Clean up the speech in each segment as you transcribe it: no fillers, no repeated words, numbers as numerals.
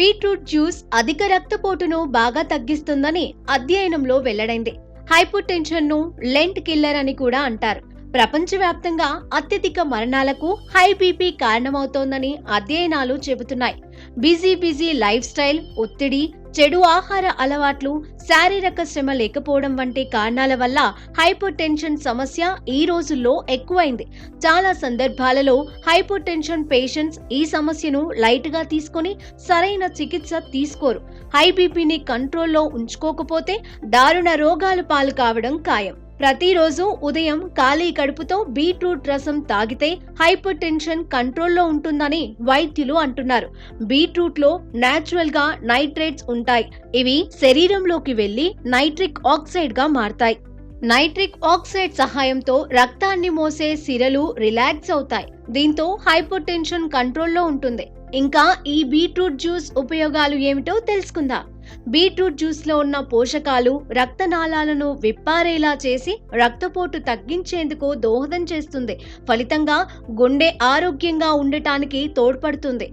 Beetroot juice అధిక రక్తపోటును బాగా తగ్గిస్తుందని అధ్యయనంలో వెల్లడైంది. హైపర్ టెన్షన్ ను లెంట్ కిల్లర్ అని కూడా అంటారు. ప్రపంచవ్యాప్తంగా అత్యధిక మరణాలకు హై బీపీ కారణమవుతోందని అధ్యయనాలు చెబుతున్నాయి. బిజీ లైఫ్ స్టైల్, ఒత్తిడి, చెడు ఆహార అలవాట్లు, శారీరక శ్రమ లేకపోవడం వంటి కారణాల వల్ల హైపర్ టెన్షన్ సమస్య ఈ రోజుల్లో ఎక్కువైంది. చాలా సందర్భాలలో హైపర్ టెన్షన్ పేషెంట్స్ ఈ సమస్యను లైట్ గా తీసుకొని సరైన చికిత్స తీసుకోరు. హై బీపీని కంట్రోల్లో ఉంచుకోకపోతే దారుణ రోగాల పాలు కావడం ఖాయం. ప్రతిరోజు ఉదయం ఖాళీ కడుపుతో బీట్రూట్ రసం తాగితే హైపర్ టెన్షన్ కంట్రోల్లో ఉంటుందని వైద్యులు అంటున్నారు. బీట్రూట్ లో నేచురల్ గా నైట్రేట్స్ ఉంటాయి. ఇవి శరీరంలోకి వెళ్లి నైట్రిక్ ఆక్సైడ్ గా మారతాయి. నైట్రిక్ ఆక్సైడ్ సహాయంతో రక్తాన్ని మోసే సిరలు రిలాక్స్ అవుతాయి. దీంతో హైపర్ టెన్షన్ కంట్రోల్లో ఉంటుంది. ఇంకా ఈ బీట్రూట్ జ్యూస్ ఉపయోగాలు ఏమిటో తెలుసుకుందాం. బీట్రూట్ జ్యూస్ లో ఉన్న పోషకాలు రక్తనాళాలను విప్పారేలా చేసి రక్తపోటు తగ్గించేందుకు దోహదం చేస్తుంది. ఫలితంగా గుండె ఆరోగ్యంగా ఉండటానికి తోడ్పడుతుంది.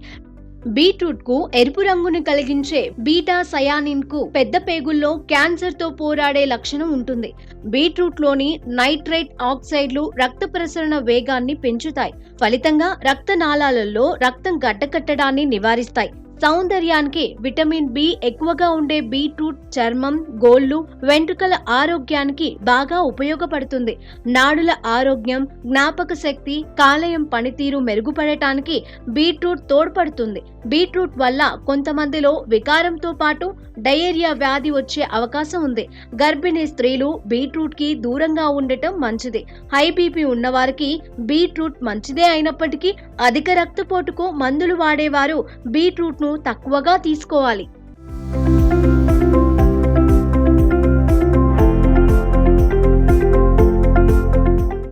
బీట్రూట్ కు ఎరుపు రంగును కలిగించే బీటా సయానిన్ కు పెద్ద పేగుల్లో క్యాన్సర్ తో పోరాడే లక్షణం ఉంటుంది. బీట్రూట్ లోని నైట్రేట్ ఆక్సైడ్లు రక్త ప్రసరణ వేగాన్ని పెంచుతాయి. ఫలితంగా రక్తనాళాలలో రక్తం గడ్డకట్టడాన్ని నివారిస్తాయి. సౌందర్యానికి విటమిన్ బి ఎక్కువగా ఉండే బీట్రూట్ చర్మం, గోళ్లు, వెంట్రుకల ఆరోగ్యానికి బాగా ఉపయోగపడుతుంది. నాడుల ఆరోగ్యం, జ్ఞాపక శక్తి, కాలేయం పనితీరు మెరుగుపడటానికి బీట్రూట్ తోడ్పడుతుంది. బీట్రూట్ వల్ల కొంతమందిలో వికారంతో పాటు డయేరియా వ్యాధి వచ్చే అవకాశం ఉంది. గర్భిణీ స్త్రీలు బీట్రూట్ కి దూరంగా ఉండటం మంచిది. హై బీపీ ఉన్నవారికి బీట్రూట్ మంచిదే అయినప్పటికీ అధిక రక్తపోటుకు మందులు వాడేవారు బీట్రూట్ ను తక్కువగా తీసుకోవాలి.